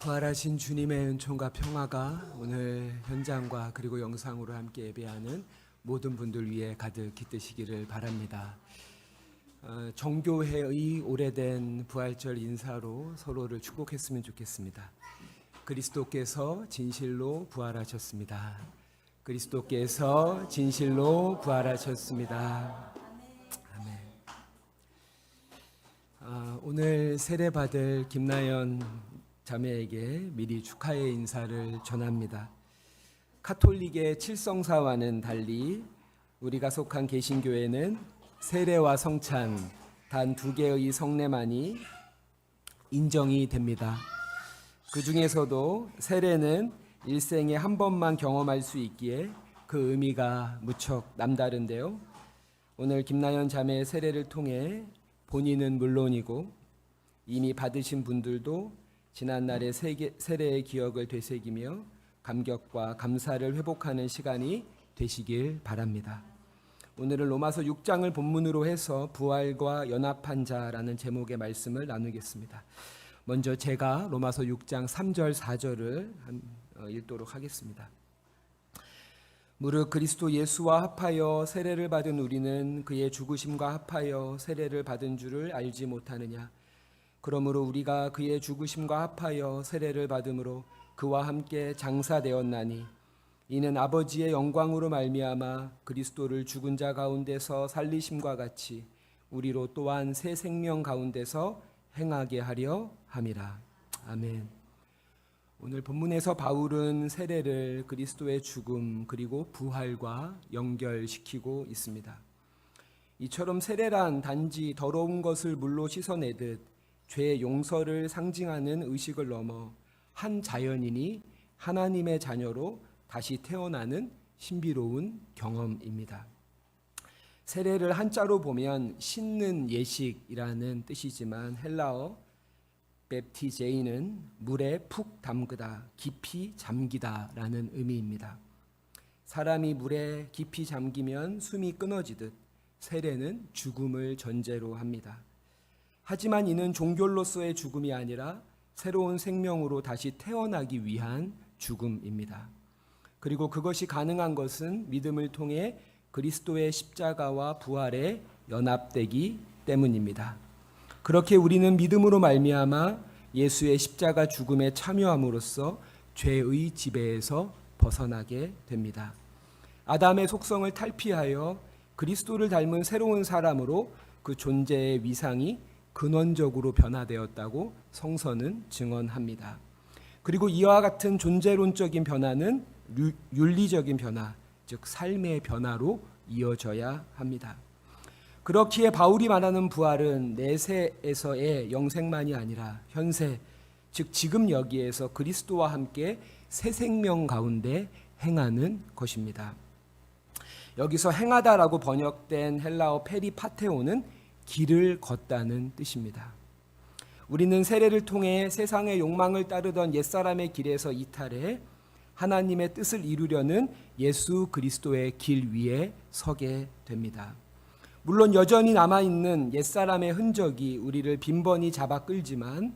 부활하신 주님의 은총과 평화가 오늘 현장과 그리고 영상으로 함께 예배하는 모든 분들 위해 가득 깃드시기를 바랍니다. 정교회의 오래된 부활절 인사로 서로를 축복했으면 좋겠습니다. 그리스도께서 진실로 부활하셨습니다. 그리스도께서 진실로 부활하셨습니다. 아멘. 오늘 세례받을 김나연 자매에게 미리 축하의 인사를 전합니다. 카톨릭의 칠성사와는 달리 우리가 속한 개신교회는 세례와 성찬 단 두 개의 성례만이 인정이 됩니다. 그 중에서도 세례는 일생에 한 번만 경험할 수 있기에 그 의미가 무척 남다른데요. 오늘 김나연 자매의 세례를 통해 본인은 물론이고 이미 받으신 분들도 지난날의 세례의 기억을 되새기며 감격과 감사를 회복하는 시간이 되시길 바랍니다. 오늘은 로마서 6장을 본문으로 해서 부활과 연합한 자라는 제목의 말씀을 나누겠습니다. 먼저 제가 로마서 6장 3절 4절을 읽도록 하겠습니다. 무릇 그리스도 예수와 합하여 세례를 받은 우리는 그의 죽으심과 합하여 세례를 받은 줄을 알지 못하느냐. 그러므로 우리가 그의 죽으심과 합하여 세례를 받음으로 그와 함께 장사되었나니 이는 아버지의 영광으로 말미암아 그리스도를 죽은 자 가운데서 살리심과 같이 우리로 또한 새 생명 가운데서 행하게 하려 함이라. 아멘. 오늘 본문에서 바울은 세례를 그리스도의 죽음 그리고 부활과 연결시키고 있습니다. 이처럼 세례란 단지 더러운 것을 물로 씻어내듯 죄의 용서를 상징하는 의식을 넘어 한 자연인이 하나님의 자녀로 다시 태어나는 신비로운 경험입니다. 세례를 한자로 보면 씻는 예식이라는 뜻이지만 헬라어 베프티제이는 물에 푹 담그다, 깊이 잠기다라는 의미입니다. 사람이 물에 깊이 잠기면 숨이 끊어지듯 세례는 죽음을 전제로 합니다. 하지만 이는 종결로서의 죽음이 아니라 새로운 생명으로 다시 태어나기 위한 죽음입니다. 그리고 그것이 가능한 것은 믿음을 통해 그리스도의 십자가와 부활에 연합되기 때문입니다. 그렇게 우리는 믿음으로 말미암아 예수의 십자가 죽음에 참여함으로써 죄의 지배에서 벗어나게 됩니다. 아담의 속성을 탈피하여 그리스도를 닮은 새로운 사람으로 그 존재의 위상이 근원적으로 변화되었다고 성서는 증언합니다. 그리고 이와 같은 존재론적인 변화는 윤리적인 변화, 즉 삶의 변화로 이어져야 합니다. 그렇기에 바울이 말하는 부활은 내세에서의 영생만이 아니라 현세, 즉 지금 여기에서 그리스도와 함께 새 생명 가운데 행하는 것입니다. 여기서 행하다라고 번역된 헬라어 페리파테오는 길을 걷다는 뜻입니다. 우리는 세례를 통해 세상의 욕망을 따르던 옛사람의 길에서 이탈해 하나님의 뜻을 이루려는 예수 그리스도의 길 위에 서게 됩니다. 물론 여전히 남아있는 옛사람의 흔적이 우리를 빈번히 잡아 끌지만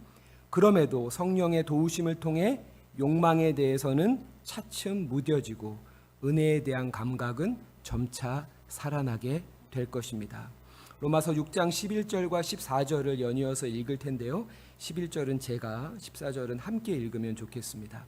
그럼에도 성령의 도우심을 통해 욕망에 대해서는 차츰 무뎌지고 은혜에 대한 감각은 점차 살아나게 될 것입니다. 로마서 6장 11절과 14절을 연이어서 읽을 텐데요. 11절은 제가, 14절은 함께 읽으면 좋겠습니다.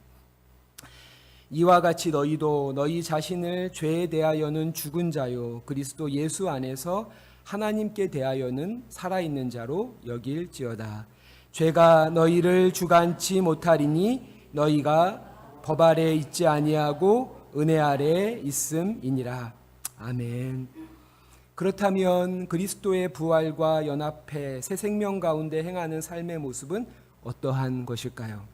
이와 같이 너희도 너희 자신을 죄에 대하여는 죽은 자요 그리스도 예수 안에서 하나님께 대하여는 살아있는 자로 여길지어다. 죄가 너희를 주관치 못하리니 너희가 법 아래 있지 아니하고 은혜 아래 있음이니라. 아멘. 그렇다면 그리스도의 부활과 연합해 새 생명 가운데 행하는 삶의 모습은 어떠한 것일까요?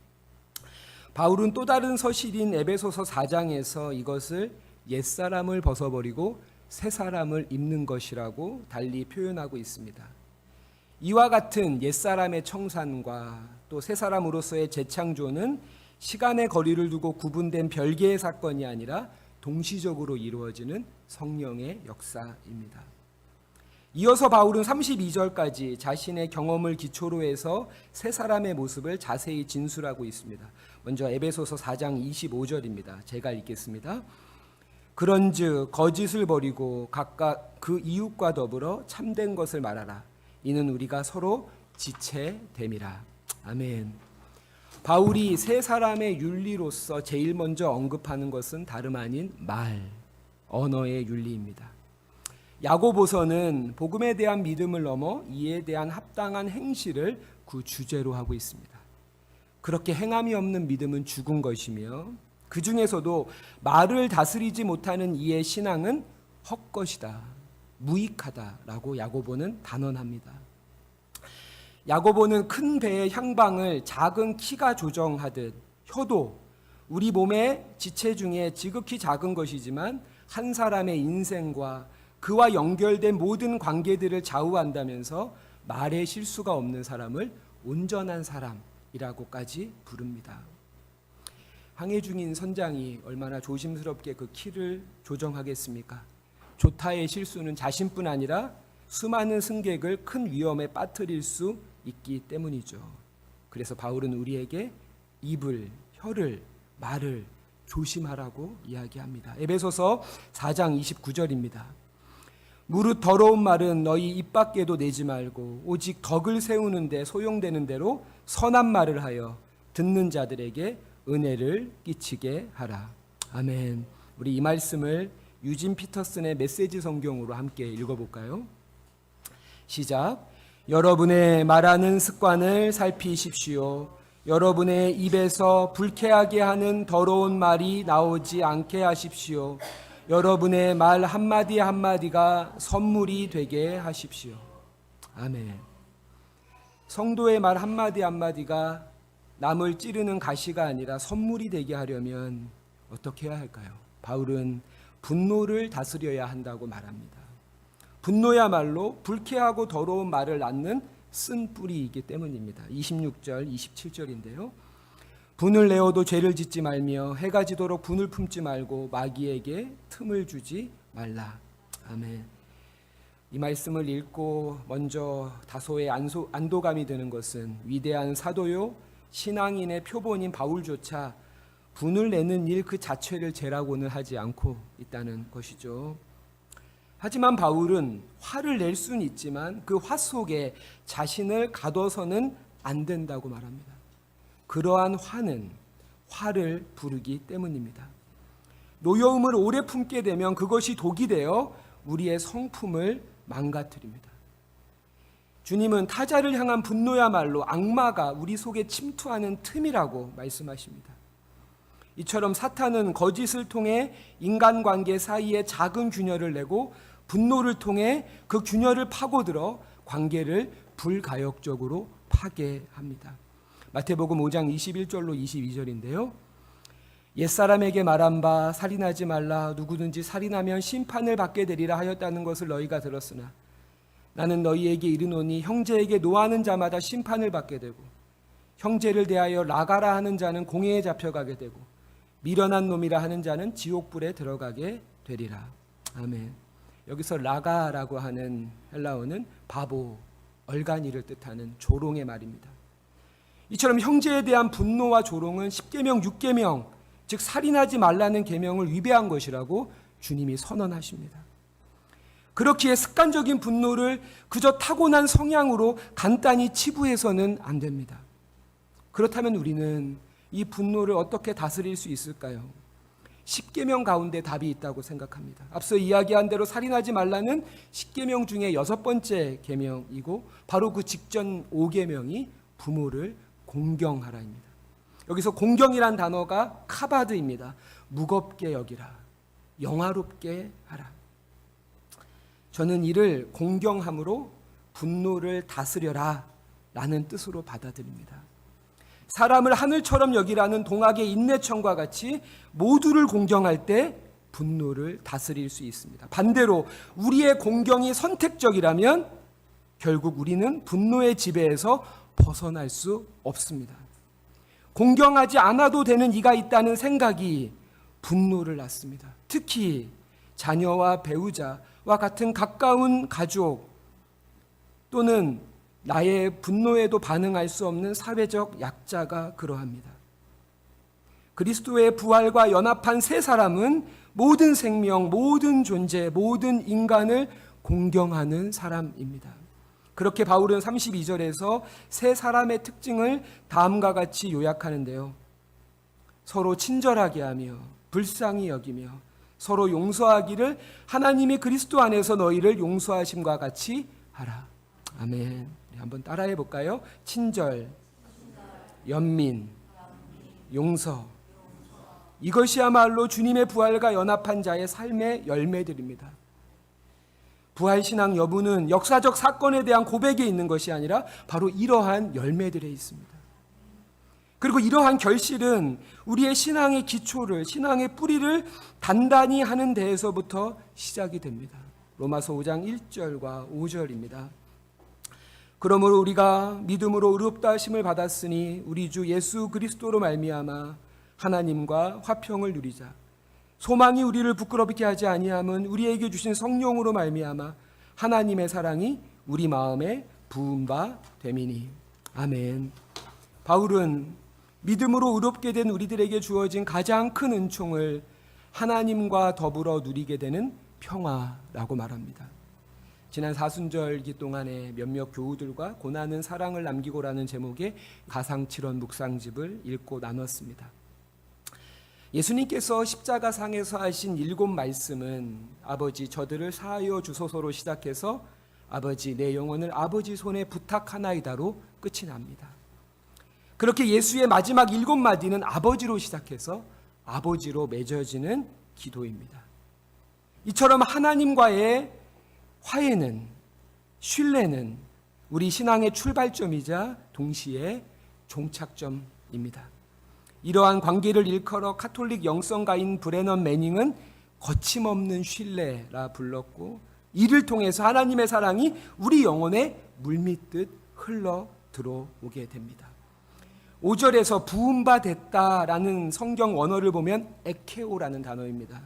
바울은 또 다른 서실인 에베소서 4장에서 이것을 옛사람을 벗어버리고 새사람을 입는 것이라고 달리 표현하고 있습니다. 이와 같은 옛사람의 청산과 또 새사람으로서의 재창조는 시간의 거리를 두고 구분된 별개의 사건이 아니라 동시적으로 이루어지는 성령의 역사입니다. 이어서 바울은 32절까지 자신의 경험을 기초로 해서 세 사람의 모습을 자세히 진술하고 있습니다. 먼저 에베소서 4장 25절입니다. 제가 읽겠습니다. 그런즉 거짓을 버리고 각각 그 이웃과 더불어 참된 것을 말하라. 이는 우리가 서로 지체됨이라. 아멘. 바울이 세 사람의 윤리로서 제일 먼저 언급하는 것은 다름 아닌 언어의 윤리입니다. 야고보서는 복음에 대한 믿음을 넘어 이에 대한 합당한 행실을 그 주제로 하고 있습니다. 그렇게 행함이 없는 믿음은 죽은 것이며 그 중에서도 말을 다스리지 못하는 이의 신앙은 헛것이다, 무익하다라고 야고보는 단언합니다. 야고보는 큰 배의 향방을 작은 키가 조정하듯 효도, 우리 몸의 지체 중에 지극히 작은 것이지만 한 사람의 인생과 그와 연결된 모든 관계들을 좌우한다면서 말에 실수가 없는 사람을 온전한 사람이라고까지 부릅니다. 황해중인 선장이 얼마나 조심스럽게 그 키를 조정하겠습니까? 조타의 실수는 자신뿐 아니라 수많은 승객을 큰 위험에 빠뜨릴 수 있기 때문이죠. 그래서 바울은 우리에게 입을, 혀를, 말을 조심하라고 이야기합니다. 에베소서 4장 29절입니다. 무릇 더러운 말은 너희 입 밖에도 내지 말고 오직 덕을 세우는데 소용되는 대로 선한 말을 하여 듣는 자들에게 은혜를 끼치게 하라. 아멘. 우리 이 말씀을 유진 피터슨의 메시지 성경으로 함께 읽어볼까요? 시작. 여러분의 말하는 습관을 살피십시오. 여러분의 입에서 불쾌하게 하는 더러운 말이 나오지 않게 하십시오. 여러분의 말 한마디 한마디가 선물이 되게 하십시오. 아멘. 성도의 말 한마디 한마디가 남을 찌르는 가시가 아니라 선물이 되게 하려면 어떻게 해야 할까요? 바울은 분노를 다스려야 한다고 말합니다. 분노야말로 불쾌하고 더러운 말을 낳는 쓴 뿌리이기 때문입니다. 26절, 27절인데요. 분을 내어도 죄를 짓지 말며 해가 지도록 분을 품지 말고 마귀에게 틈을 주지 말라. 아멘. 이 말씀을 읽고 먼저 다소의 안도감이 드는 것은 위대한 사도요 신앙인의 표본인 바울조차 분을 내는 일 그 자체를 죄라고는 하지 않고 있다는 것이죠. 하지만 바울은 화를 낼 수는 있지만 그 화 속에 자신을 가둬서는 안 된다고 말합니다. 그러한 화는 화를 부르기 때문입니다. 노여움을 오래 품게 되면 그것이 독이 되어 우리의 성품을 망가뜨립니다. 주님은 타자를 향한 분노야말로 악마가 우리 속에 침투하는 틈이라고 말씀하십니다. 이처럼 사탄은 거짓을 통해 인간관계 사이에 작은 균열을 내고 분노를 통해 그 균열을 파고들어 관계를 불가역적으로 파괴합니다. 마태복음 5장 21절로 22절인데요. 옛사람에게 말한 바 살인하지 말라. 누구든지 살인하면 심판을 받게 되리라 하였다는 것을 너희가 들었으나 나는 너희에게 이르노니 형제에게 노하는 자마다 심판을 받게 되고 형제를 대하여 라가라 하는 자는 공회에 잡혀가게 되고 미련한 놈이라 하는 자는 지옥불에 들어가게 되리라. 아멘. 여기서 라가라고 하는 헬라어는 바보, 얼간이를 뜻하는 조롱의 말입니다. 이처럼 형제에 대한 분노와 조롱은 10계명, 6계명, 즉 살인하지 말라는 계명을 위배한 것이라고 주님이 선언하십니다. 그렇기에 습관적인 분노를 그저 타고난 성향으로 간단히 치부해서는 안 됩니다. 그렇다면 우리는 이 분노를 어떻게 다스릴 수 있을까요? 10계명 가운데 답이 있다고 생각합니다. 앞서 이야기한 대로 살인하지 말라는 10계명 중에 6번째 계명이고 바로 그 직전 5계명이 부모를 공경하라입니다. 여기서 공경이란 단어가 카바드입니다. 무겁게 여기라, 영화롭게 하라. 저는 이를 공경함으로 분노를 다스려라 라는 뜻으로 받아들입니다. 사람을 하늘처럼 여기라는 동학의 인내청과 같이 모두를 공경할 때 분노를 다스릴 수 있습니다. 반대로 우리의 공경이 선택적이라면 결국 우리는 분노의 지배에서 벗어날 수 없습니다. 공경하지 않아도 되는 이가 있다는 생각이 분노를 낳습니다. 특히 자녀와 배우자와 같은 가까운 가족, 또는 나의 분노에도 반응할 수 없는 사회적 약자가 그러합니다. 그리스도의 부활과 연합한 세 사람은 모든 생명, 모든 존재, 모든 인간을 공경하는 사람입니다. 그렇게 바울은 32절에서 세 사람의 특징을 다음과 같이 요약하는데요. 서로 친절하게 하며 불쌍히 여기며 서로 용서하기를 하나님이 그리스도 안에서 너희를 용서하심과 같이 하라. 아멘. 한번 따라해 볼까요? 친절, 연민, 용서. 이것이야말로 주님의 부활과 연합한 자의 삶의 열매들입니다. 부활신앙 여부는 역사적 사건에 대한 고백에 있는 것이 아니라 바로 이러한 열매들에 있습니다. 그리고 이러한 결실은 우리의 신앙의 기초를, 신앙의 뿌리를 단단히 하는 데에서부터 시작이 됩니다. 로마서 5장 1절과 5절입니다. 그러므로 우리가 믿음으로 의롭다 하심을 받았으니 우리 주 예수 그리스도로 말미암아 하나님과 화평을 누리자. 소망이 우리를 부끄럽게 하지 아니함은 우리에게 주신 성령으로 말미암아 하나님의 사랑이 우리 마음에 부은 바 됨이니. 아멘. 바울은 믿음으로 의롭게 된 우리들에게 주어진 가장 큰 은총을 하나님과 더불어 누리게 되는 평화라고 말합니다. 지난 사순절기 동안에 몇몇 교우들과 고난은 사랑을 남기고라는 제목의 가상칠언 묵상집을 읽고 나눴습니다. 예수님께서 십자가상에서 하신 7 말씀은 아버지 저들을 사하여 주소서로 시작해서 아버지 내 영혼을 아버지 손에 부탁하나이다로 끝이 납니다. 그렇게 예수의 마지막 7 마디는 아버지로 시작해서 아버지로 맺어지는 기도입니다. 이처럼 하나님과의 화해는, 신뢰는 우리 신앙의 출발점이자 동시에 종착점입니다. 이러한 관계를 일컬어 카톨릭 영성가인 브레넌 매닝은 거침없는 신뢰라 불렀고, 이를 통해서 하나님의 사랑이 우리 영혼에 물밀듯 흘러 들어오게 됩니다. 5절에서 부은 바 됐다라는 성경 원어를 보면 에케오라는 단어입니다.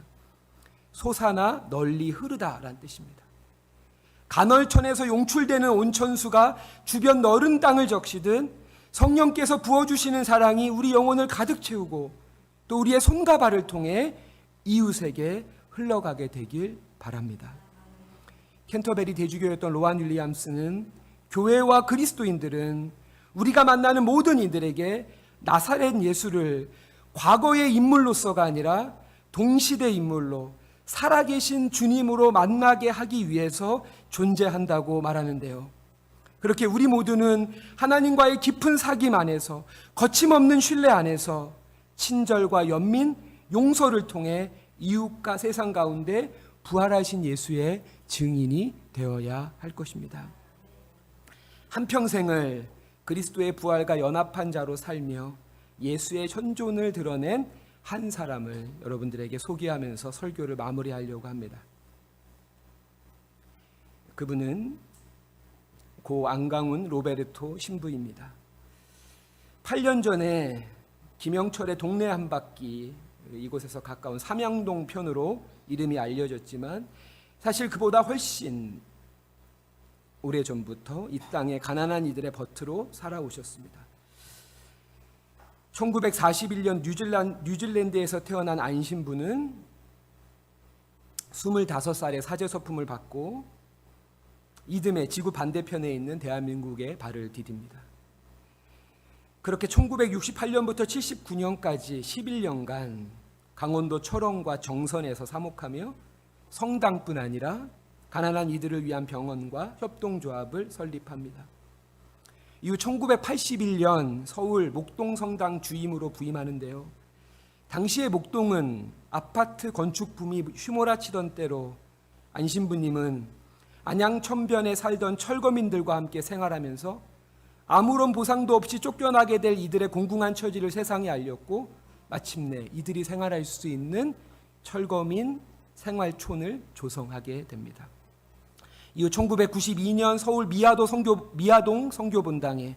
솟아나 널리 흐르다라는 뜻입니다. 간헐천에서 용출되는 온천수가 주변 너른 땅을 적시듯 성령께서 부어주시는 사랑이 우리 영혼을 가득 채우고 또 우리의 손과 발을 통해 이웃에게 흘러가게 되길 바랍니다. 캔터베리 대주교였던 로안 윌리엄스는 교회와 그리스도인들은 우리가 만나는 모든 이들에게 나사렛 예수를 과거의 인물로서가 아니라 동시대 인물로 살아계신 주님으로 만나게 하기 위해서 존재한다고 말하는데요. 그렇게 우리 모두는 하나님과의 깊은 사귐 안에서 거침없는 신뢰 안에서 친절과 연민, 용서를 통해 이웃과 세상 가운데 부활하신 예수의 증인이 되어야 할 것입니다. 한평생을 그리스도의 부활과 연합한 자로 살며 예수의 현존을 드러낸 한 사람을 여러분들에게 소개하면서 설교를 마무리하려고 합니다. 그분은 고 안강훈 로베르토 신부입니다. 8년 전에 김영철의 동네 한 바퀴, 이곳에서 가까운 삼양동 편으로 이름이 알려졌지만 사실 그보다 훨씬 오래전부터 이 땅에 가난한 이들의 버트로 살아오셨습니다. 1941년 뉴질랜드에서 태어난 안 신부는 25살에 사제서품을 받고 이듬해 지구 반대편에 있는 대한민국에 발을 디딥니다. 그렇게 1968년부터 79년까지 11년간 강원도 철원과 정선에서 사목하며 성당뿐 아니라 가난한 이들을 위한 병원과 협동조합을 설립합니다. 이후 1981년 서울 목동성당 주임으로 부임하는데요. 당시의 목동은 아파트 건축 붐이 휘몰아치던 때로 안 신부님은 안양천변에 살던 철거민들과 함께 생활하면서 아무런 보상도 없이 쫓겨나게 될 이들의 공궁한 처지를 세상에 알렸고 마침내 이들이 생활할 수 있는 철거민 생활촌을 조성하게 됩니다. 이후 1992년 서울 미아동 성교본당에,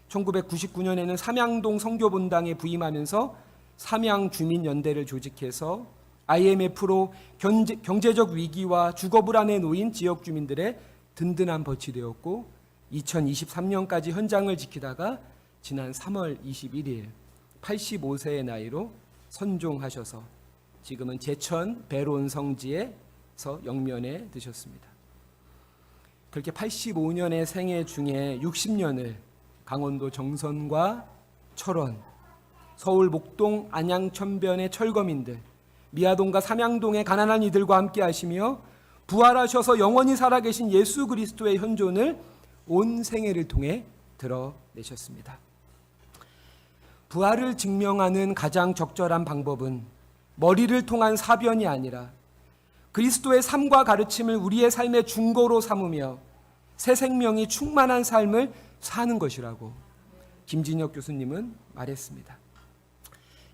1999년에는 삼양동 성교본당에 부임하면서 삼양주민연대를 조직해서 IMF로 경제적 위기와 주거 불안에 놓인 지역 주민들의 든든한 벗이 되었고 2023년까지 현장을 지키다가 지난 3월 21일 85세의 나이로 선종하셔서 지금은 제천 배론 성지에서 영면에 드셨습니다. 그렇게 85년의 생애 중에 60년을 강원도 정선과 철원, 서울 목동 안양 천변의 철거민들, 미아동과 삼양동의 가난한 이들과 함께 하시며 부활하셔서 영원히 살아계신 예수 그리스도의 현존을 온 생애를 통해 드러내셨습니다. 부활을 증명하는 가장 적절한 방법은 머리를 통한 사변이 아니라 그리스도의 삶과 가르침을 우리의 삶의 중고로 삼으며 새 생명이 충만한 삶을 사는 것이라고 김진혁 교수님은 말했습니다.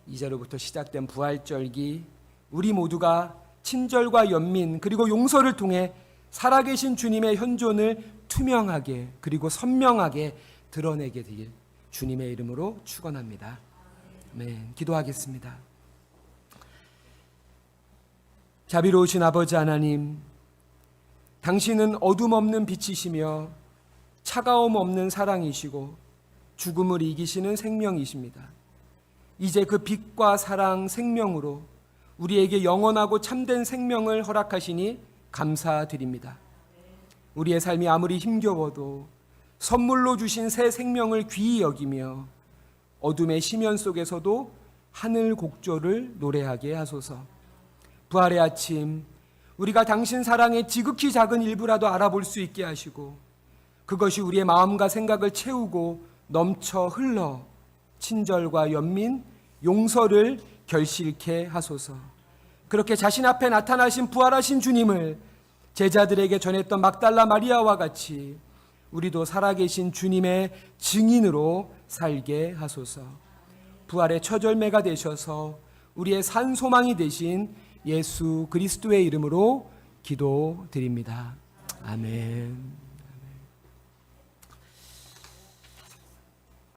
이제로부터 시작된 부활절기, 우리 모두가 친절과 연민 그리고 용서를 통해 살아계신 주님의 현존을 투명하게 그리고 선명하게 드러내게 되길 주님의 이름으로 축원합니다. 아멘. 기도하겠습니다. 자비로우신 아버지 하나님, 당신은 어둠 없는 빛이시며 차가움 없는 사랑이시고 죽음을 이기시는 생명이십니다. 이제 그 빛과 사랑, 생명으로 우리에게 영원하고 참된 생명을 허락하시니 감사드립니다. 우리의 삶이 아무리 힘겨워도 선물로 주신 새 생명을 귀히 여기며 어둠의 심연 속에서도 하늘 곡조를 노래하게 하소서. 부활의 아침, 우리가 당신 사랑의 지극히 작은 일부라도 알아볼 수 있게 하시고 그것이 우리의 마음과 생각을 채우고 넘쳐 흘러 친절과 연민, 용서를 결실케 하소서. 그렇게 자신 앞에 나타나신 부활하신 주님을 제자들에게 전했던 막달라 마리아와 같이 우리도 살아계신 주님의 증인으로 살게 하소서. 부활의 첫 열매가 되셔서 우리의 산 소망이 되신 예수 그리스도의 이름으로 기도드립니다. 아멘.